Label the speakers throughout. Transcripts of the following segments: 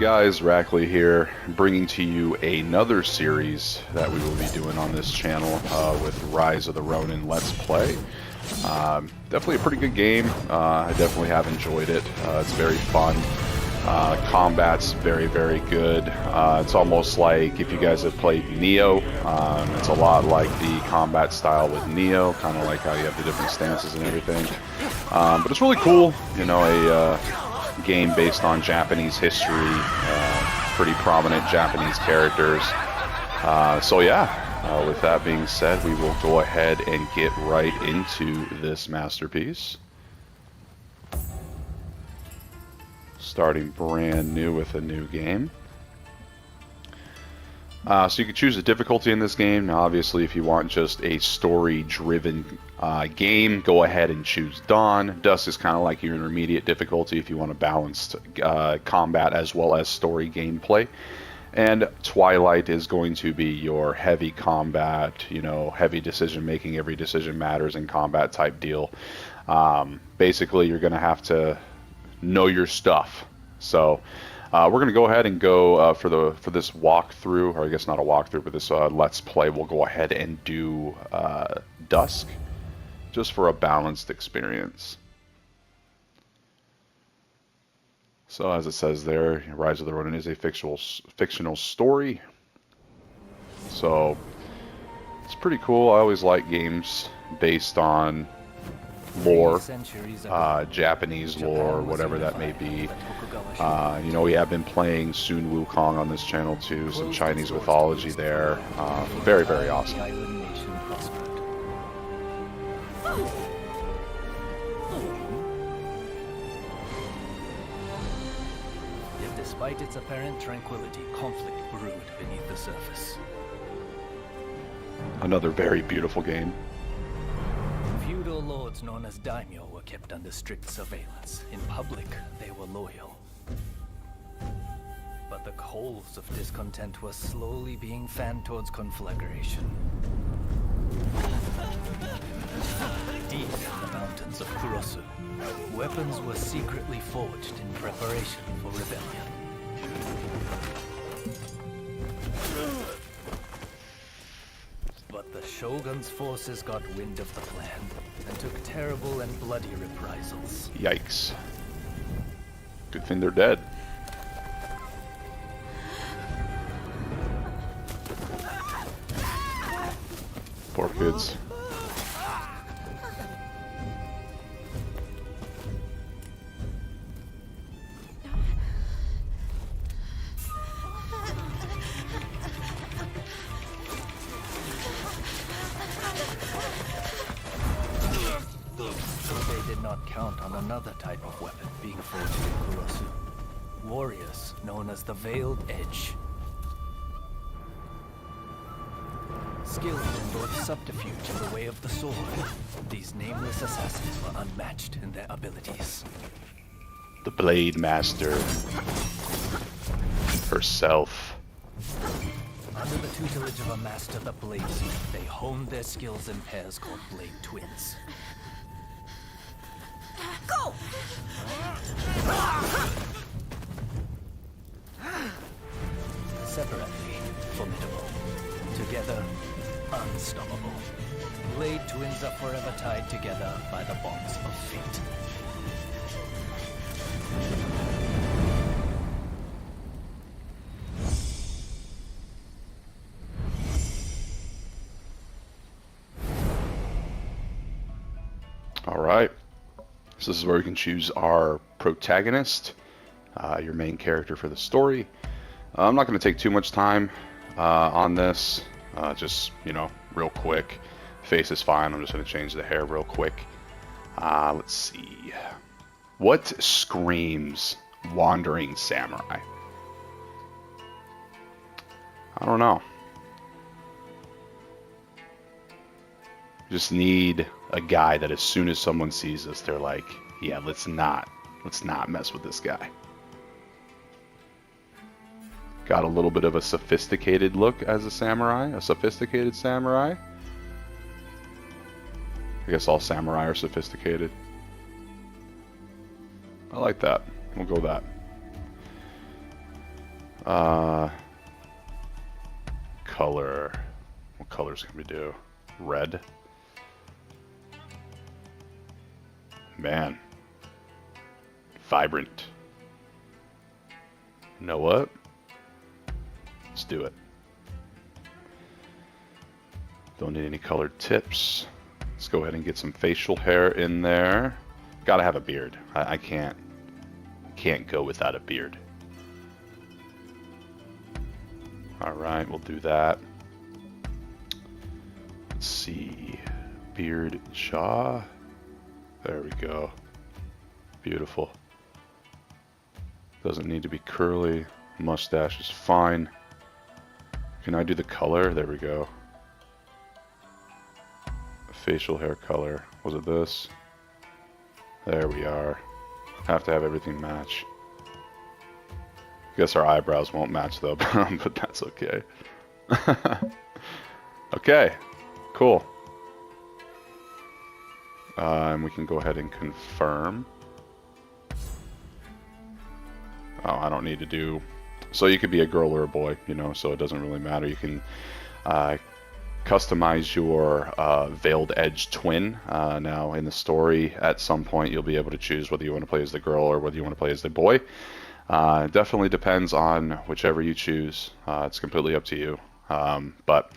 Speaker 1: guys, Rackley here, bringing to you another series that we will be doing on this channel with Rise of the Ronin Let's Play. Definitely a pretty good game. I definitely have enjoyed it. It's very fun. Combat's very, very good. It's almost like if you guys have played Neo, it's a lot like the combat style with Neo, kind of like how you have the different stances and everything. But it's really cool, you know, a game based on Japanese history, pretty prominent Japanese characters. So yeah, with that being said, we will go ahead and get right into this masterpiece. Starting brand new with a new game. So you can choose the difficulty in this game. Now obviously if you want just a story-driven game, go ahead and choose Dawn. Dusk is kind of like your intermediate difficulty if you want a balanced combat as well as story gameplay. And Twilight is going to be your heavy combat, you know, heavy decision making, every decision matters in combat type deal. Basically you're going to have to know your stuff. So we're going to go ahead and go for this walkthrough, or I guess not a walkthrough, but this Let's Play. We'll go ahead and do Dusk, just for a balanced experience. So as it says there, Rise of the Ronin is a fictional story. So it's pretty cool. I always like games based on lore, Japanese lore, whatever that may be. You know, we have been playing Sun Wukong on this channel too, some Chinese mythology there. Very, very awesome.
Speaker 2: Yet despite its apparent tranquility, conflict brewed beneath the surface.
Speaker 1: Another very beautiful game.
Speaker 2: Feudal lords known as daimyo were kept under strict surveillance. In public, they were loyal. But the coals of discontent were slowly being fanned towards conflagration. Deep in the mountains of Kurosu, weapons were secretly forged in preparation for rebellion. But the Shogun's forces got wind of the plan and took terrible and bloody reprisals.
Speaker 1: Yikes. Good thing they're dead. Poor kids.
Speaker 2: Count on another type of weapon being forged in Kurosu. Warriors known as the Veiled Edge. Skilled in both subterfuge and the way of the sword, these nameless assassins were unmatched in their abilities.
Speaker 1: The Blade Master herself.
Speaker 2: Under the tutelage of a master, the Bladesmith, they honed their skills in pairs called Blade Twins.
Speaker 3: Go!
Speaker 2: Separately, formidable. Together, unstoppable. Blade Twins are forever tied together by the bonds of fate.
Speaker 1: All right. So this is where we can choose our protagonist, your main character for the story. I'm not going to take too much time on this, just, you know, real quick. Face is fine, I'm just going to change the hair real quick. Let's see. What screams Wandering Samurai? I don't know. Just need a guy that as soon as someone sees us, they're like, yeah, let's not mess with this guy. Got a little bit of a sophisticated look as a samurai, a sophisticated samurai. I guess all samurai are sophisticated. I like that. We'll go with that. Color. What colors can we do? Red. Man. Vibrant. You know what? Let's do it. Don't need any colored tips. Let's go ahead and get some facial hair in there. Gotta have a beard. I can't go without a beard. Alright, we'll do that. Let's see. Beard, jaw. There we go. Beautiful. Doesn't need to be curly. Mustache is fine. Can I do the color? There we go. Facial hair color. Was it this? There we are. Have to have everything match. Guess our eyebrows won't match though, but that's okay. Okay, cool. And we can go ahead and confirm. Oh, I don't need to do... So you could be a girl or a boy, you know, so it doesn't really matter. You can customize your veiled edge twin. Now in the story, at some point, you'll be able to choose whether you want to play as the girl or whether you want to play as the boy. It definitely depends on whichever you choose. It's completely up to you. But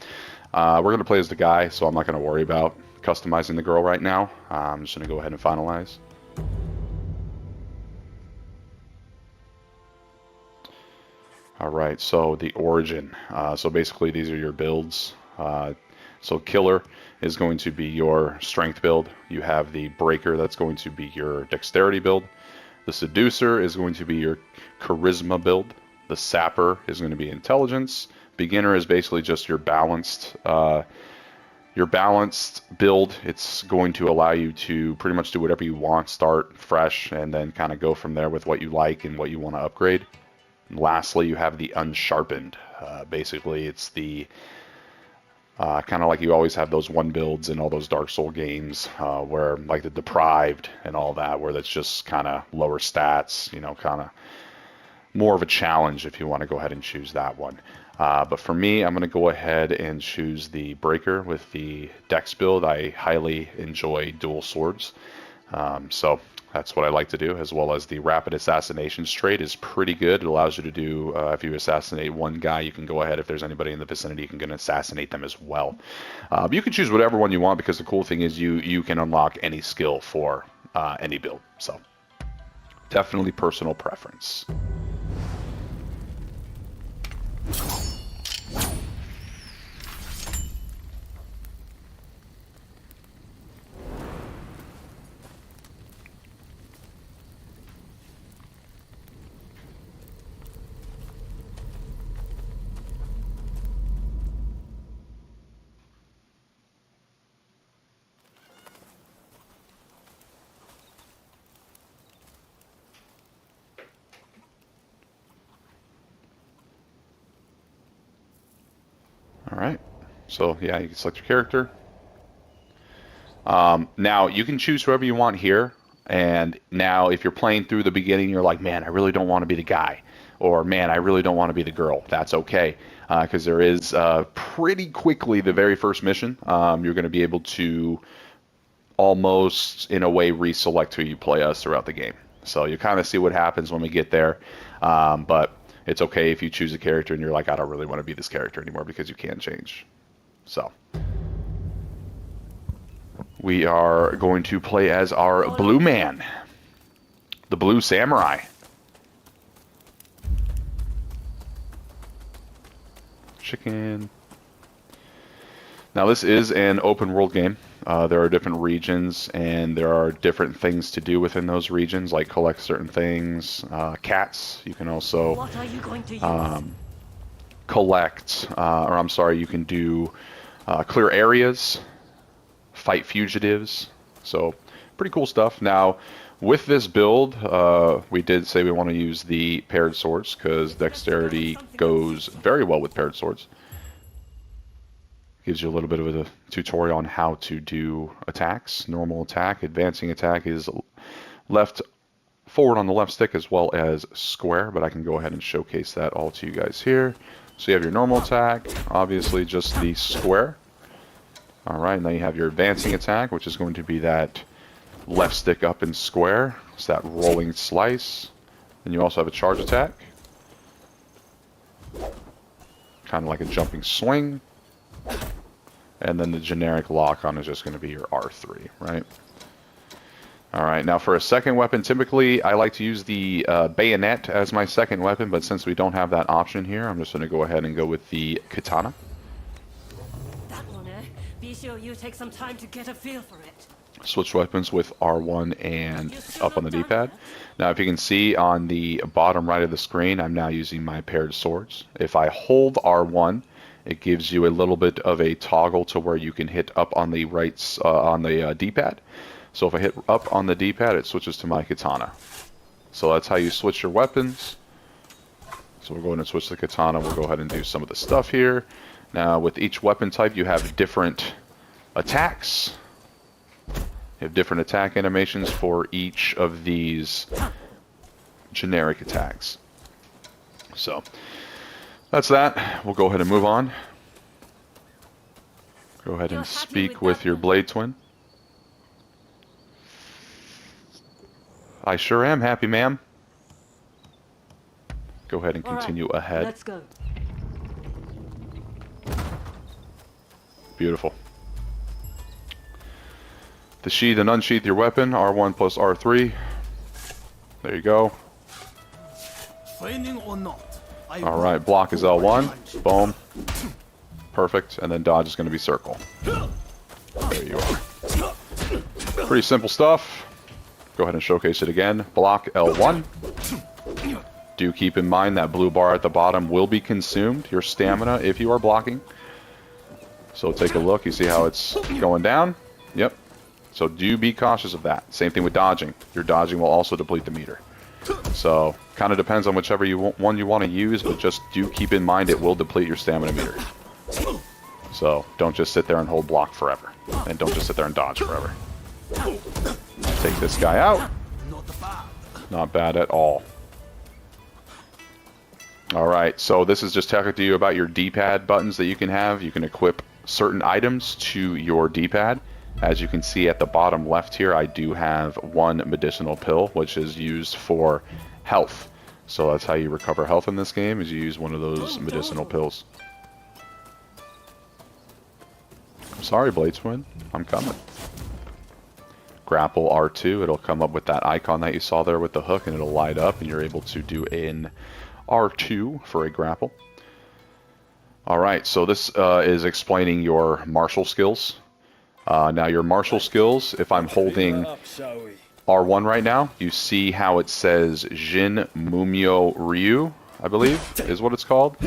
Speaker 1: we're going to play as the guy, so I'm not going to worry about customizing the girl right now. I'm just going to go ahead and finalize. Alright, so the origin. So basically these are your builds. So Killer is going to be your strength build. You have the Breaker, that's going to be your dexterity build. The Seducer is going to be your charisma build. The Sapper is going to be intelligence. Beginner is basically just your balanced build. It's going to allow you to pretty much do whatever you want, start fresh, and then kind of go from there with what you like and what you want to upgrade. And lastly, you have the Unsharpened. Basically, it's the kind of like you always have those one builds in all those Dark Soul games, where like the Deprived and all that, where that's just kind of lower stats, you know, kind of more of a challenge if you want to go ahead and choose that one. But for me, I'm going to go ahead and choose the Breaker with the Dex build. I highly enjoy dual swords. So that's what I like to do, as well as the Rapid Assassination trait is pretty good. It allows you to do, if you assassinate one guy, you can go ahead, if there's anybody in the vicinity, you can go and assassinate them as well. But you can choose whatever one you want, because the cool thing is you can unlock any skill for any build. So definitely personal preference. Alright, so yeah, you can select your character. Now, you can choose whoever you want here, and now if you're playing through the beginning, you're like, man, I really don't want to be the guy, or man, I really don't want to be the girl. That's okay, because there is pretty quickly the very first mission, you're going to be able to almost, in a way, reselect who you play as throughout the game. So you kind of see what happens when we get there, but it's okay if you choose a character and you're like, I don't really want to be this character anymore, because you can change. So we are going to play as our blue man, the blue samurai. Chicken. Now this is an open world game. There are different regions, and there are different things to do within those regions, like collect certain things. Cats. You can also
Speaker 3: What are you going to use?
Speaker 1: collect, or I'm sorry, you can do clear areas, fight fugitives. So pretty cool stuff. Now, with this build, we did say we want to use the paired swords, because dexterity goes very well with paired swords. Gives you a little bit of a tutorial on how to do attacks. Normal attack, advancing attack is left forward on the left stick as well as square, but I can go ahead and showcase that all to you guys here. So you have your normal attack, obviously just the square. Alright, now you have your advancing attack, which is going to be that left stick up and square. It's that rolling slice. And you also have a charge attack. Kind of like a jumping swing. And then the generic lock-on is just going to be your R3, right? Alright, now for a second weapon, typically I like to use the bayonet as my second weapon, but since we don't have that option here, I'm just going to go ahead and go with the katana.
Speaker 3: That one, eh? Be sure you take some time to get a feel for it.
Speaker 1: Switch weapons with R1 and up on the D-pad. Now if you can see on the bottom right of the screen, I'm now using my paired swords. If I hold R1, it gives you a little bit of a toggle to where you can hit up on the D-pad. So if I hit up on the D-pad, it switches to my katana. So that's how you switch your weapons. So we'll go ahead and switch the katana. We'll go ahead and do some of the stuff here. Now with each weapon type, you have different attacks. You have different attack animations for each of these generic attacks. So that's that. We'll go ahead and move on. Go ahead and speak with your blade twin. I sure am happy, ma'am. Go ahead and continue ahead.
Speaker 3: Let's go.
Speaker 1: Beautiful. To sheath and unsheath your weapon, R1 plus R3. There you go. Alright, block is L1. Boom. Perfect. And then dodge is going to be circle. There you are. Pretty simple stuff. Go ahead and showcase it again. Block L1. Do keep in mind that blue bar at the bottom will be consumed, your stamina, if you are blocking. So take a look. You see how it's going down? Yep. So do be cautious of that. Same thing with dodging. Your dodging will also deplete the meter. So kind of depends on whichever one you want to use, but just do keep in mind it will deplete your stamina meter. So don't just sit there and hold block forever. And don't just sit there and dodge forever. Take this guy out. Not bad at all. Alright, so this is just talking to you about your D-pad buttons that you can have. You can equip certain items to your D-pad. As you can see at the bottom left here, I do have one medicinal pill, which is used for health. So that's how you recover health in this game, is you use one of those medicinal pills. I'm sorry, Blade Twin. I'm coming. Grapple R2, it'll come up with that icon that you saw there with the hook, and it'll light up, and you're able to do an R2 for a grapple. Alright, so this is explaining your martial skills. Now your martial skills, if I'm holding R1 right now, you see how it says Jin Mumyo Ryu, I believe, is what it's called.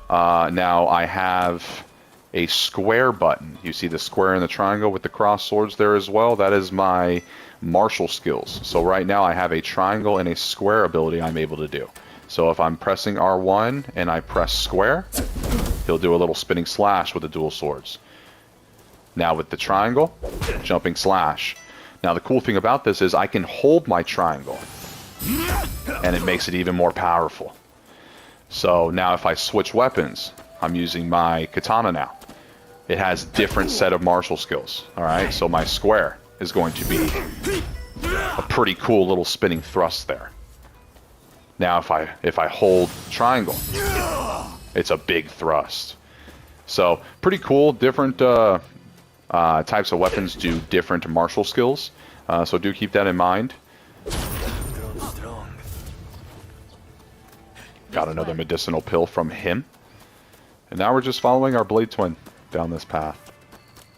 Speaker 1: Now I have a square button. You see the square and the triangle with the cross swords there as well. That is my martial skills. So right now I have a triangle and a square ability I'm able to do. So if I'm pressing R1 and I press square, he'll do a little spinning slash with the dual swords. Now with the triangle, jumping slash. Now the cool thing about this is I can hold my triangle, and it makes it even more powerful. So now if I switch weapons, I'm using my katana now. It has different set of martial skills. Alright, so my square is going to be a pretty cool little spinning thrust there. Now if I hold triangle, it's a big thrust. So pretty cool. Different types of weapons do different martial skills. So do keep that in mind. Got another medicinal pill from him. And now we're just following our Blade Twin down this path.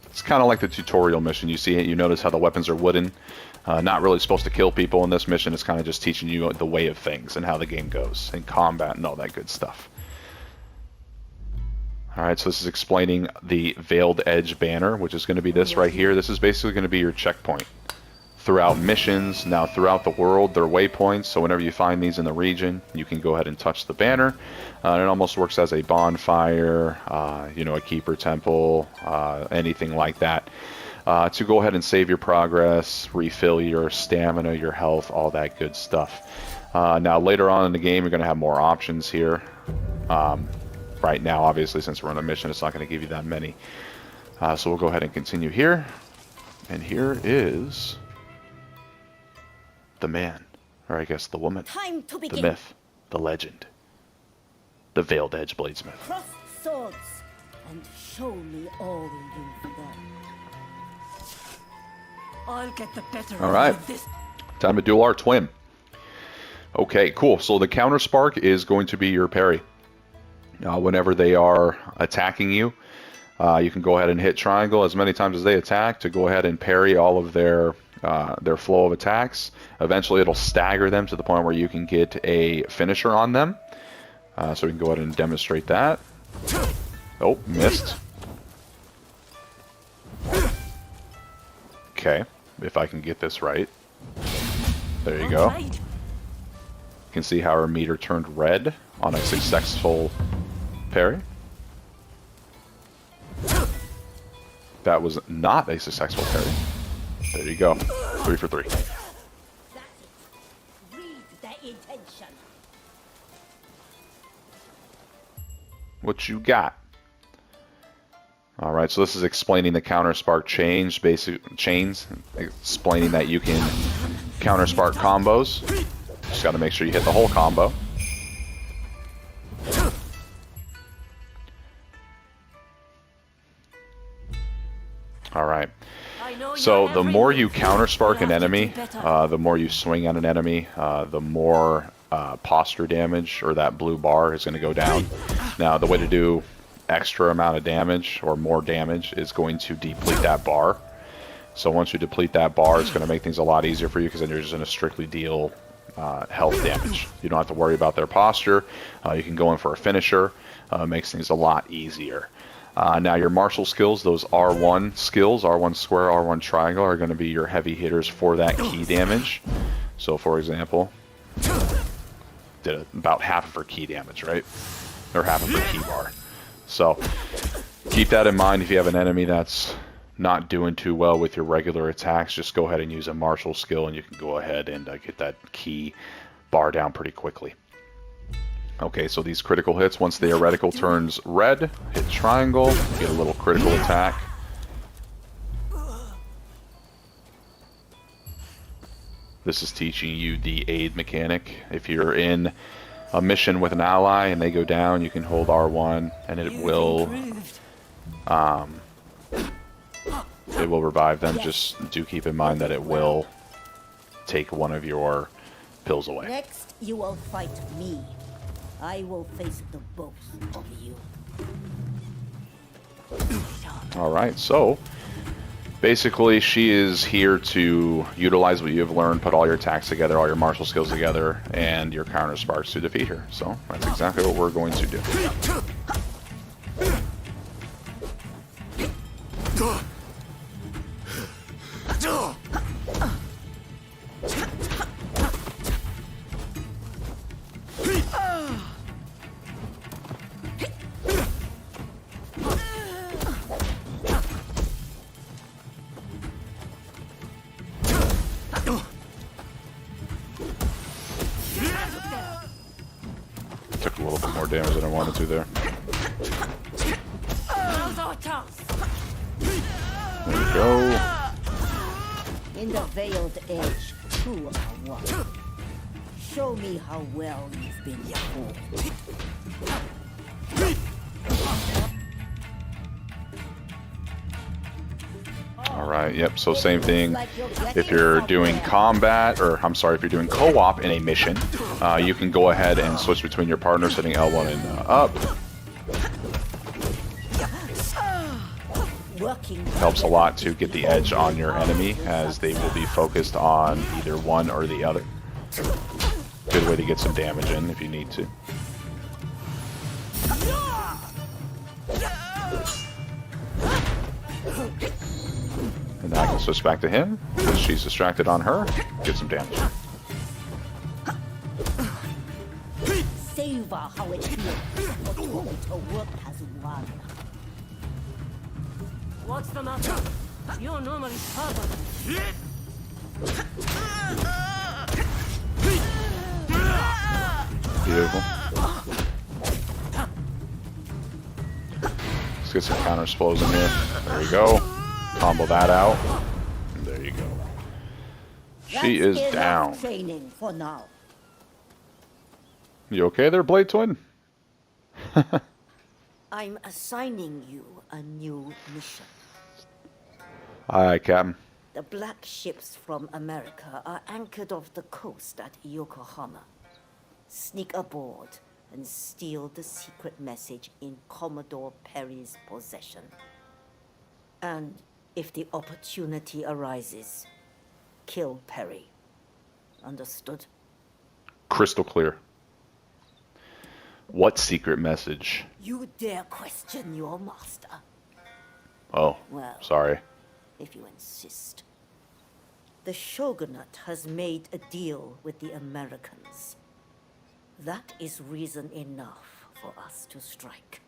Speaker 1: It's kind of like the tutorial mission. You see it, you notice how the weapons are wooden. Not really supposed to kill people in this mission. It's kind of just teaching you the way of things and how the game goes and combat and all that good stuff. Alright, so this is explaining the Veiled Edge banner, which is going to be this right here. This is basically going to be your checkpoint throughout missions. Now throughout the world, they're waypoints, so whenever you find these in the region, you can go ahead and touch the banner. And it almost works as a bonfire, you know, a keeper temple, anything like that. to go ahead and save your progress, refill your stamina, your health, all that good stuff. Now later on in the game, you're going to have more options here. Right now, obviously, since we're on a mission, it's not going to give you that many. So we'll go ahead and continue here. And here is the man, or I guess the woman,
Speaker 4: Time to begin.
Speaker 1: the myth, the legend, the veiled Edgebladesmith.
Speaker 4: Cross swords and show me all you've got.
Speaker 3: I'll get the better
Speaker 1: All right,
Speaker 3: of this.
Speaker 1: time to duel our twin. Okay, cool. So the counter spark is going to be your parry. Whenever they are attacking you, you can go ahead and hit triangle as many times as they attack to go ahead and parry all of their flow of attacks. Eventually it'll stagger them to the point where you can get a finisher on them. So we can go ahead and demonstrate that. Oh, missed. Okay, if I can get this right. There you go. You can see how our meter turned red on a successful parry. That was not a successful parry. There you go. 3 for 3.
Speaker 4: That's it. Read the intention.
Speaker 1: What you got? Alright, so this is explaining the counter spark chains, explaining that you can counter spark combos. Just gotta make sure you hit the whole combo. Alright. So the more you counter spark an enemy, the more you swing at an enemy, the more posture damage, or that blue bar, is going to go down. Now the way to do extra amount of damage, or more damage, is going to deplete that bar. So once you deplete that bar, it's going to make things a lot easier for you, because then you're just going to strictly deal health damage. You don't have to worry about their posture. You can go in for a finisher. Makes things a lot easier. Now your martial skills, those R1 skills, R1 square, R1 triangle, are going to be your heavy hitters for that key damage. So for example, did about half of her key damage, right? Or half of her key bar. So keep that in mind if you have an enemy that's not doing too well with your regular attacks. Just go ahead and use a martial skill and you can go ahead and get that key bar down pretty quickly. Okay, so these critical hits, once the heretical turns red, hit triangle, get a little critical attack. This is teaching you the aid mechanic. If you're in a mission with an ally and they go down, you can hold R1 and it will revive them. Just do keep in mind that it will take one of your pills away.
Speaker 4: Next, you will fight me. I will face the both of you.
Speaker 1: Alright, so basically she is here to utilize what you have learned, put all your attacks together, all your martial skills together, and your counter sparks to defeat her. So that's exactly what we're going to do. Took a little bit more damage than I wanted to there. There we go.
Speaker 4: In the veiled edge, two are one. Show me how well you've been told.
Speaker 1: Alright, yep, so same thing. If you're doing combat, or I'm sorry, if you're doing co-op in a mission, you can go ahead and switch between your partners, hitting L1 and up. Helps a lot to get the edge on your enemy, as they will be focused on either one or the other. Good way to get some damage in if you need to. And then I can switch back to him, because she's distracted on her, get some damage.
Speaker 4: Savor how it feels. To work as one.
Speaker 3: What's the matter? You're normally stubborn.
Speaker 1: Beautiful. Let's get some counter explodes in here. There you go. Combo that out. And there you go. She is
Speaker 4: That's enough
Speaker 1: down.
Speaker 4: training for now.
Speaker 1: You okay there, Blade Twin?
Speaker 4: I'm assigning you a new mission.
Speaker 1: Aye, Captain.
Speaker 4: The black ships from America are anchored off the coast at Yokohama. Sneak aboard and steal the secret message in Commodore Perry's possession. And if the opportunity arises, kill Perry. Understood?
Speaker 1: Crystal clear. What secret message?
Speaker 4: You dare question your master?
Speaker 1: Oh,
Speaker 4: Well,
Speaker 1: sorry.
Speaker 4: if you insist. The Shogunate has made a deal with the Americans. That is reason enough for us to strike.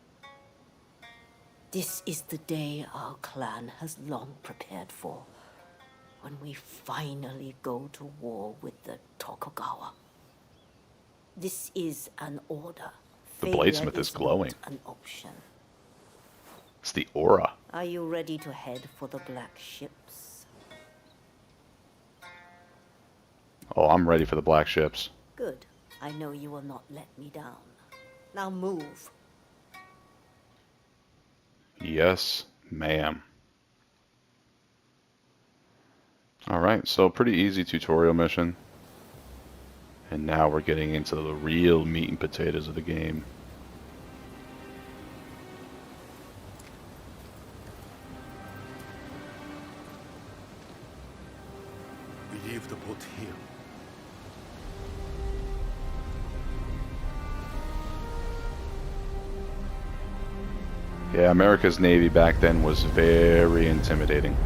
Speaker 4: This is the day our clan has long prepared for, when we finally go to war with the Tokugawa. This is an order.
Speaker 1: The
Speaker 4: Failure
Speaker 1: bladesmith is
Speaker 4: not
Speaker 1: glowing.
Speaker 4: an option.
Speaker 1: It's the aura.
Speaker 4: Are you ready to head for the black ships?
Speaker 1: Oh, I'm ready for the black ships.
Speaker 4: Good. I know you will not let me down. Now move.
Speaker 1: Yes, ma'am. Alright, so pretty easy tutorial mission. And now we're getting into the real meat and potatoes of the game.
Speaker 5: We leave the boat here.
Speaker 1: Yeah, America's Navy back then was very intimidating.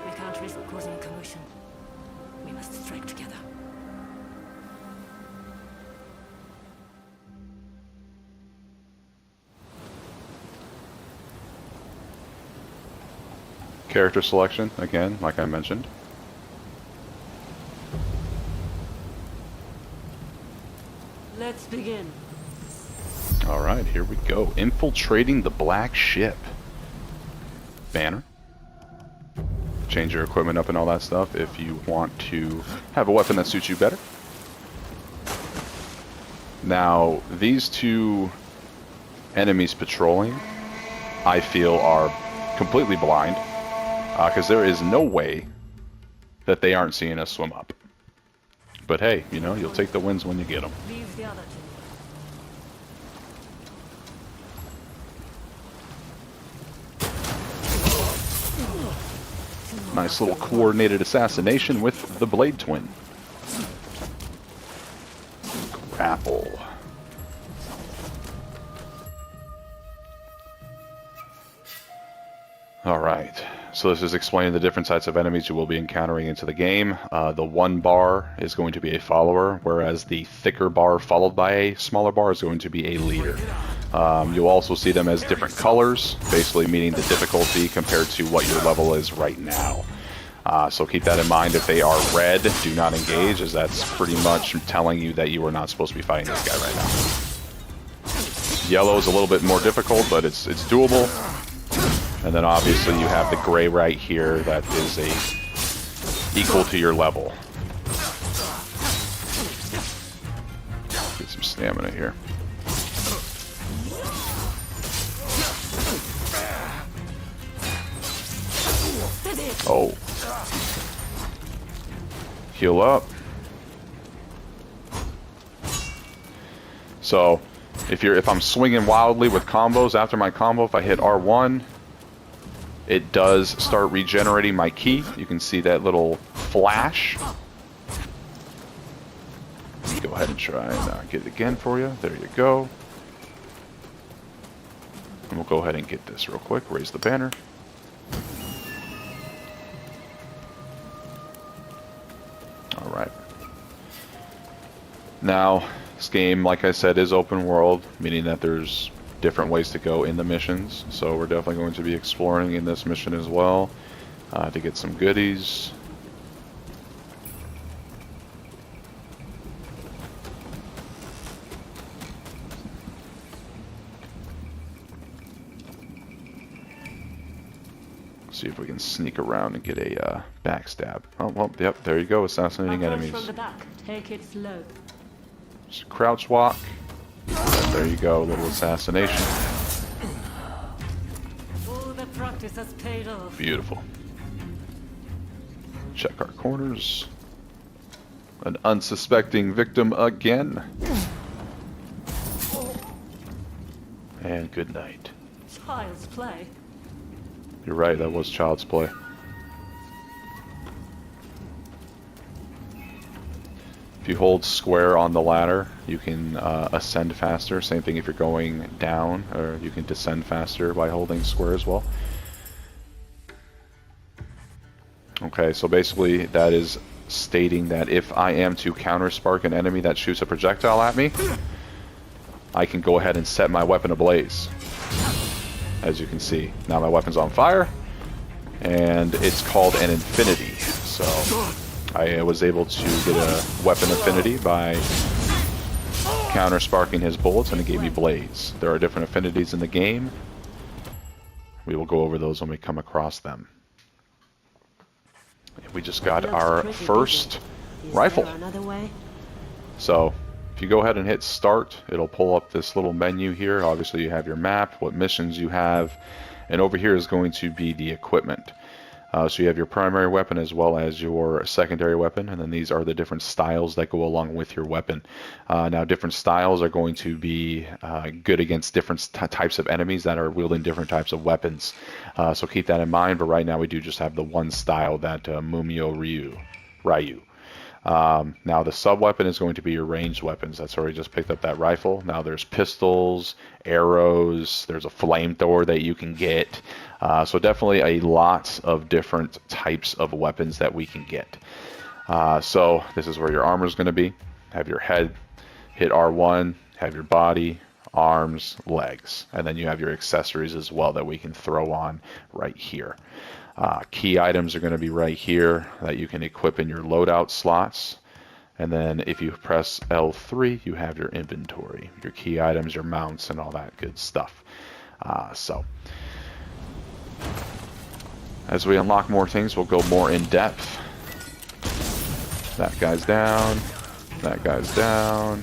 Speaker 3: We can't risk causing a commotion. We must strike together.
Speaker 1: Character selection, again, like I mentioned.
Speaker 3: Let's begin.
Speaker 1: Alright, here we go. Infiltrating the black ship. Banner. Change your equipment up and all that stuff if you want to have a weapon that suits you better. Now, these two enemies patrolling, I feel, are completely blind. Because there is no way that they aren't seeing us swim up. But hey, you know, you'll take the wins when you get them.
Speaker 3: Leave the other two.
Speaker 1: Nice little coordinated assassination with the Blade Twin. Grapple. Alright, so this is explaining the different types of enemies you will be encountering into the game. The one bar is going to be a follower, whereas the thicker bar followed by a smaller bar is going to be a leader. You'll also see them as different colors, basically meaning the difficulty compared to what your level is right now. So keep that in mind. If they are red, do not engage, as that's pretty much telling you that you are not supposed to be fighting this guy right now. Yellow is a little bit more difficult, but it's doable. And then obviously you have the gray right here that is equal to your level. Get some stamina here. Oh. Heal up. So, if I'm swinging wildly with combos after my combo, if I hit R1, it does start regenerating my ki. You can see that little flash. Let me go ahead and try and get it again for you. There you go. And we'll go ahead and get this real quick. Raise the banner. Alright. Now, this game, like I said, is open world, meaning that there's different ways to go in the missions. So we're definitely going to be exploring in this mission as well to get some goodies. See if we can sneak around and get a backstab. Oh, well, yep, there you go, assassinating enemies.
Speaker 3: From the back. Take it slow.
Speaker 1: Just crouch walk. And there you go, a little assassination.
Speaker 3: All the practice has paid off.
Speaker 1: Beautiful. Check our corners. An unsuspecting victim again. And good night.
Speaker 3: Child's play.
Speaker 1: You're right, that was child's play. If you hold square on the ladder, you can ascend faster. Same thing if you're going down, or you can descend faster by holding square as well. Okay, so basically that is stating that if I am to counter spark an enemy that shoots a projectile at me, I can go ahead and set my weapon ablaze. As you can see, now my weapon's on fire, and it's called an infinity. So I was able to get a weapon affinity by counter sparking his bullets, and it gave me blaze. There are different affinities in the game. We will go over those when we come across them. We just got our first rifle. So if you go ahead and hit start, it'll pull up this little menu here. Obviously you have your map, what missions you have, and over here is going to be the equipment. So you have your primary weapon as well as your secondary weapon, and then these are the different styles that go along with your weapon. Now different styles are going to be good against different types of enemies that are wielding different types of weapons. So keep that in mind, but right now we do just have the one style, that Mumio Ryu. Now the sub-weapon is going to be your ranged weapons. That's where we just picked up that rifle. Now there's pistols, arrows, there's a flamethrower that you can get. So definitely a lot of different types of weapons that we can get. So this is where your armor is going to be. Have your head, hit R1, have your body, arms, legs, and then you have your accessories as well that we can throw on right here. Key items are going to be right here that you can equip in your loadout slots. And then if you press L3, you have your inventory, your key items, your mounts, and all that good stuff. So as we unlock more things, we'll go more in depth. That guy's down. That guy's down.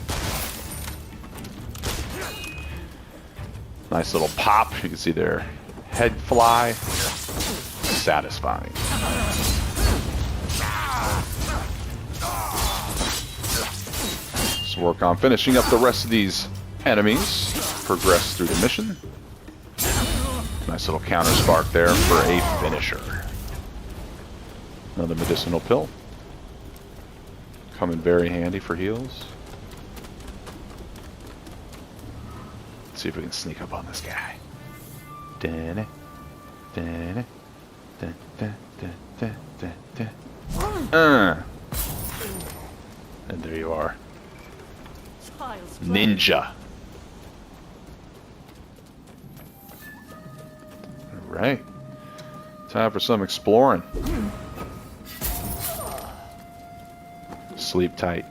Speaker 1: Nice little pop. You can see their head fly. Satisfying. Let's work on finishing up the rest of these enemies. Progress through the mission. Nice little counter spark there for a finisher. Another medicinal pill. Come in very handy for heals. Let's see if we can sneak up on this guy. And there you are. Ninja. Alright. Time for some exploring. Sleep tight.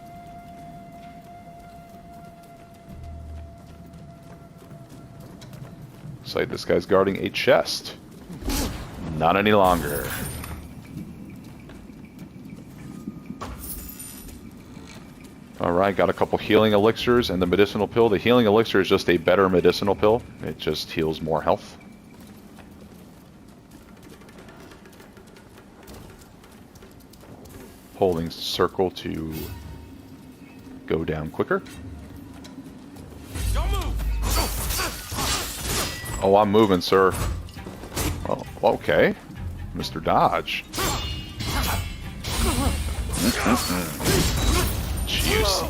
Speaker 1: Looks like this guy's guarding a chest. Not any longer. Alright, got a couple healing elixirs and the medicinal pill. The healing elixir is just a better medicinal pill. It just heals more health. Holding circle to go down quicker. Oh, I'm moving, sir. Oh, okay. Mr. Dodge. Juicy.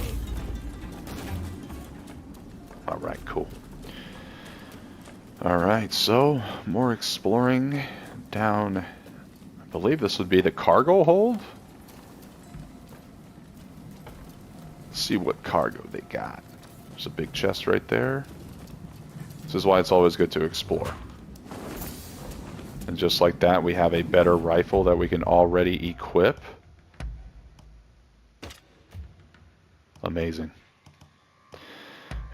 Speaker 1: Alright, cool. Alright, so more exploring down. I believe this would be the cargo hold. Let's see what cargo they got. There's a big chest right there. This is why it's always good to explore. And just like that, we have a better rifle that we can already equip. Amazing.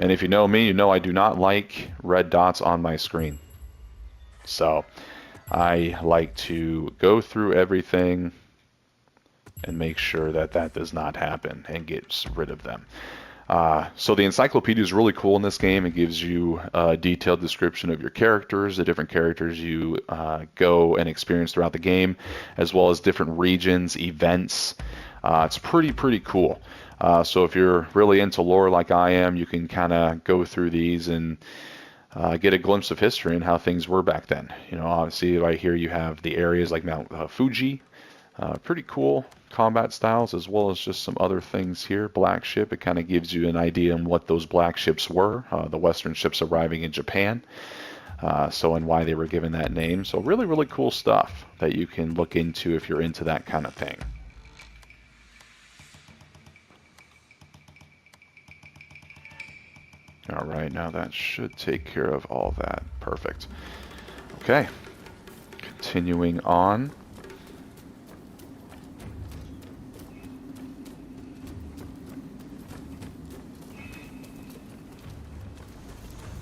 Speaker 1: And if you know me, you know I do not like red dots on my screen. So I like to go through everything and make sure that that does not happen and get rid of them. So the encyclopedia is really cool in this game. It gives you a detailed description of your characters, the different characters you go and experience throughout the game, as well as different regions, events. It's pretty cool. So if you're really into lore like I am, you can kind of go through these and get a glimpse of history and how things were back then. You know, obviously right here you have the areas like Mount Fuji. Pretty cool combat styles, as well as just some other things here. Black ship, it kind of gives you an idea on what those black ships were. The Western ships arriving in Japan. And why they were given that name. So really cool stuff that you can look into if you're into that kind of thing. Alright, now that should take care of all that. Perfect. Okay. Continuing on.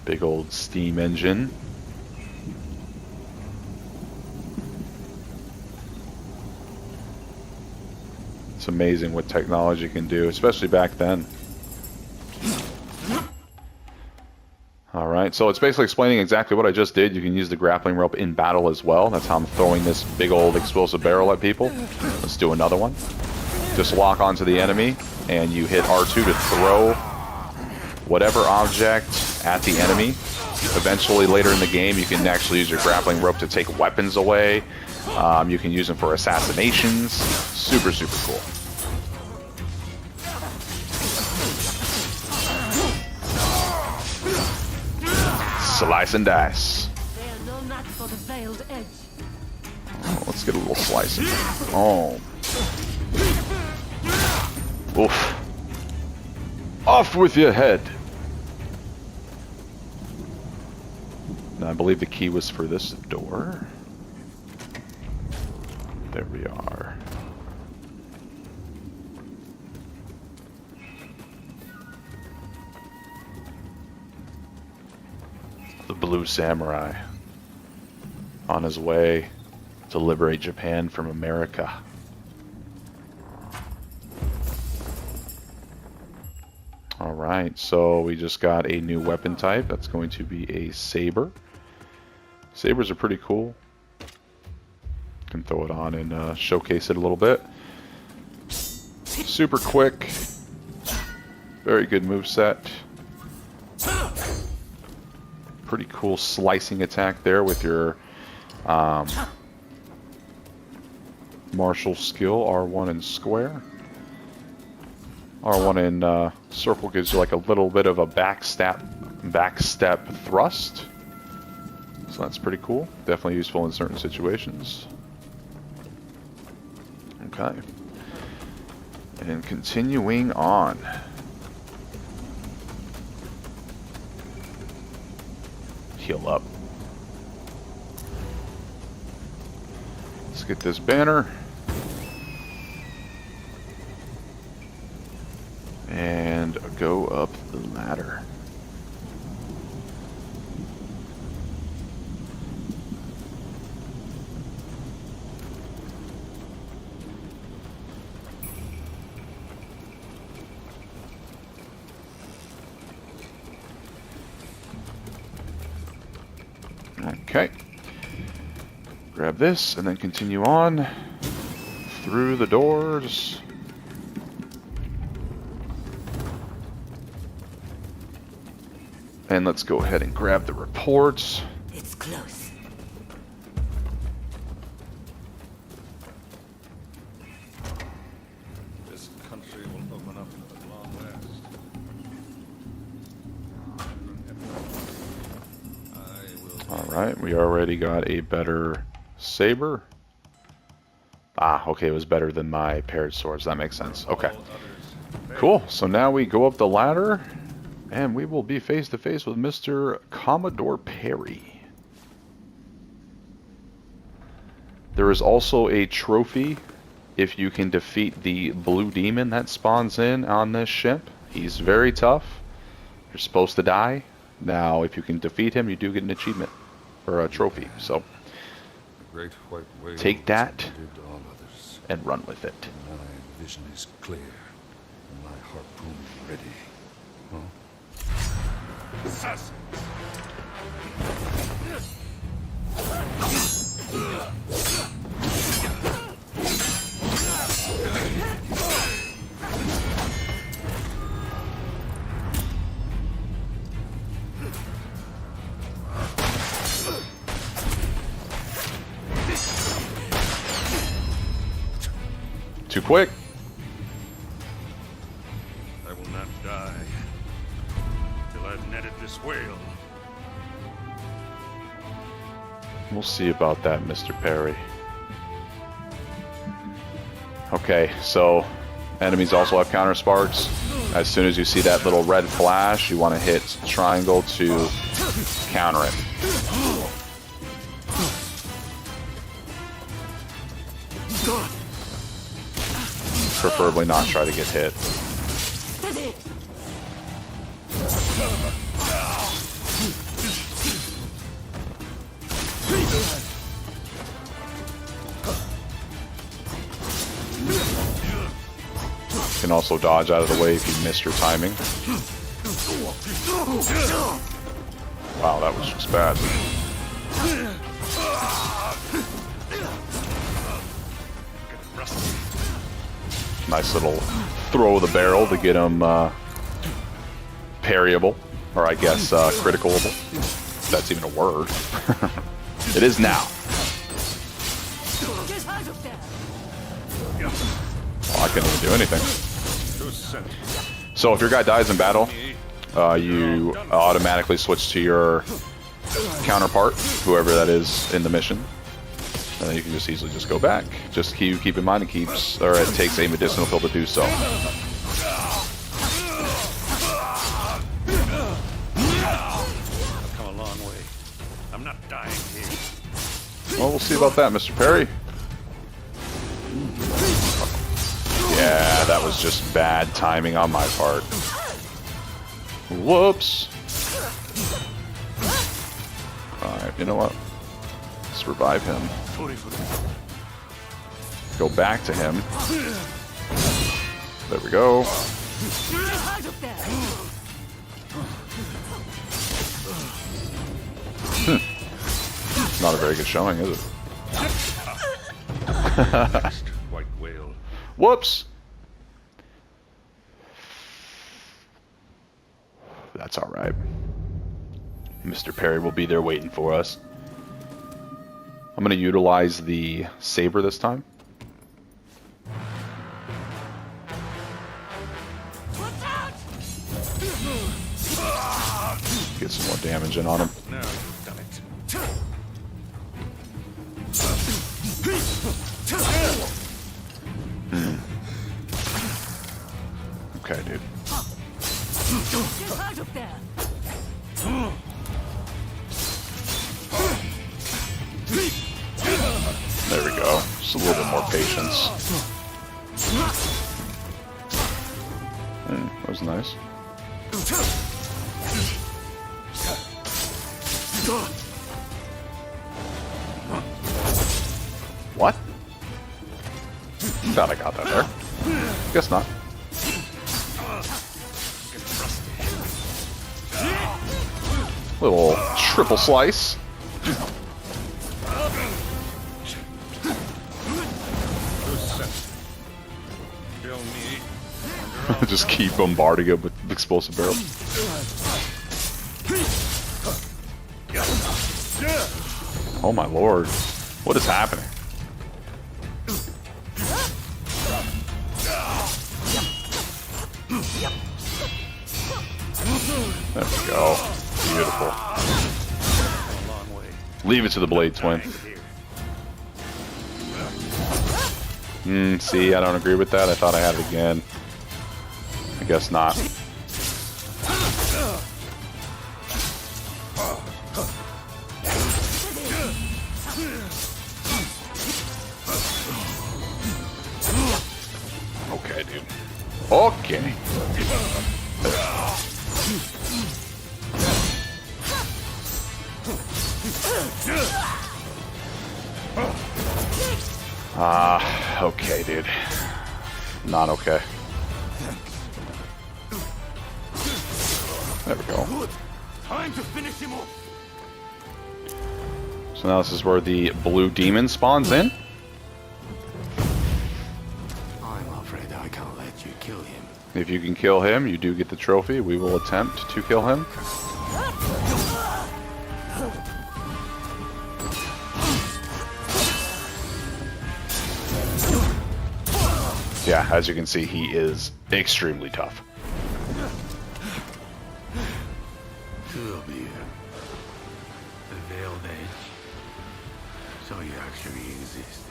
Speaker 1: Big old steam engine. It's amazing what technology can do, especially back then. Alright, so it's basically explaining exactly what I just did. You can use the grappling rope in battle as well. That's how I'm throwing this big old explosive barrel at people. Let's do another one. Just lock onto the enemy, and you hit R2 to throw whatever object at the enemy. Eventually, later in the game, you can actually use your grappling rope to take weapons away. You can use them for assassinations. Super cool. Slice and dice.
Speaker 3: They are no match for the veiled edge.
Speaker 1: Oh, let's get a little slicing. Oh. Oof. Off with your head. Now, I believe the key was for this door. There we are. The Blue Samurai on his way to liberate Japan from America. Alright, so we just got a new weapon type. That's going to be a saber. Sabers are pretty cool. Can throw it on and showcase it a little bit. Super quick. Very good moveset. Pretty cool slicing attack there with your martial skill, R1 in square. R1 in circle gives you like a little bit of a backstep thrust. So that's pretty cool. Definitely useful in certain situations. Okay. And continuing on. Heal up. Let's get this banner. And go up the ladder. Okay. Grab this and then continue on through the doors. And let's go ahead and grab the reports.
Speaker 4: It's close.
Speaker 5: This country will open up at long last. I will
Speaker 1: Alright, we already got a better saber. Ah, okay, it was better than my paired swords. That makes sense. Okay. Cool. So now we go up the ladder, and we will be face to face with Mr. Commodore Perry. There is also a trophy if you can defeat the blue demon that spawns in on this ship. He's very tough. You're supposed to die. Now, if you can defeat him, you do get an achievement or a trophy. So
Speaker 5: Great white whale
Speaker 1: take that
Speaker 5: did all others.
Speaker 1: and run with it.
Speaker 5: My vision is clear, and my harpoon ready. Huh? Assassins!
Speaker 1: Too quick.
Speaker 5: I will not die till I've netted this whale.
Speaker 1: We'll see about that, Mr. Perry. Okay, so enemies also have counter sparks. As soon as you see that little red flash, you want to hit triangle to counter it. Preferably not try to get hit. You can also dodge out of the way if you miss your timing. Wow, that was just bad. Nice little throw of the barrel to get him parryable, or I guess criticalable. If that's even a word. It is now. Well, I couldn't even do anything. So if your guy dies in battle, you automatically switch to your counterpart, whoever that is in the mission. And then you can just easily just go back. Just keep in mind it keeps, or it takes a medicinal pill to do so.
Speaker 5: I've come a long way. I'm not dying here.
Speaker 1: Well, we'll see about that, Mr. Perry. Yeah, that was just bad timing on my part. Whoops. Alright, you know what? Let's revive him. Go back to him. There we go. Not a very good showing, is it?
Speaker 5: White whale.
Speaker 1: Whoops! That's alright. Mr. Perry will be there waiting for us. I'm going to utilize the saber this time. Get some more damage in on him.
Speaker 5: Now you've done it.
Speaker 1: Okay, dude. There we go. Just a little bit more patience. That was nice. What? Thought I got that there. Guess not. Little triple slice. Just keep bombarding it with explosive barrels. Oh my lord. What is happening? There we go. Beautiful.
Speaker 5: A long way.
Speaker 1: Leave it to the Blade Twin. See, I don't agree with that. I thought I had it again. I guess not. Okay, dude. Okay. Okay, dude. Not okay. There we go.
Speaker 5: Time to finish him off.
Speaker 1: So now this is where the blue demon spawns in.
Speaker 6: I'm afraid I can't let you kill him.
Speaker 1: If you can kill him, you do get the trophy. We will attempt to kill him. Yeah, as you can see, he is extremely tough.
Speaker 6: Two of you. The Veiled Edge. So you actually exist.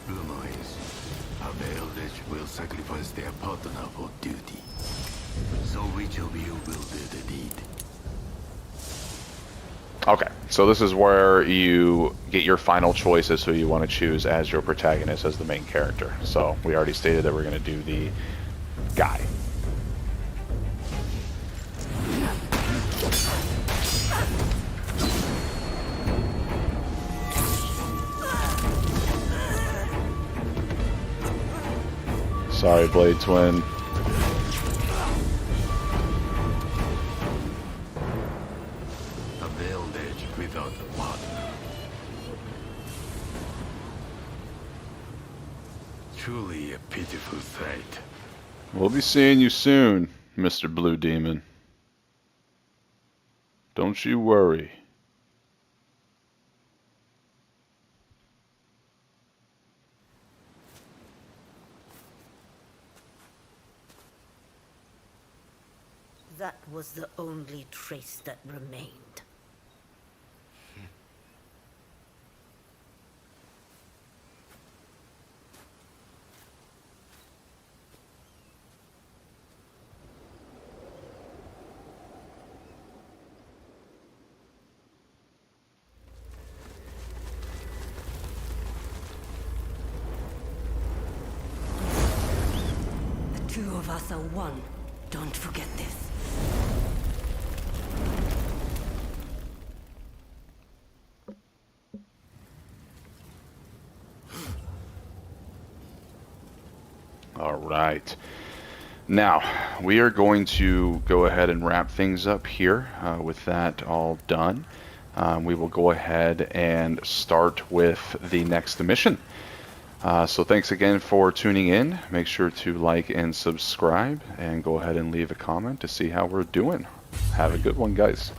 Speaker 6: Rumor is, a Veiled Edge will sacrifice their partner for duty. So which of you will do the deed?
Speaker 1: Okay, so this is where you get your final choice as who you want to choose as your protagonist, as the main character. So we already stated that we're going to do the guy. Sorry, Blade Twin.
Speaker 6: A Veiled Edge without a partner. Truly a pitiful sight.
Speaker 1: We'll be seeing you soon, Mr. Blue Demon. Don't you worry.
Speaker 4: That was the only trace that remained. The two of us are one. Don't forget this.
Speaker 1: All right. Now, we are going to go ahead and wrap things up here. With that all done, we will go ahead and start with the next mission. So thanks again for tuning in. Make sure to like and subscribe, and go ahead and leave a comment to see how we're doing. Have a good one, guys.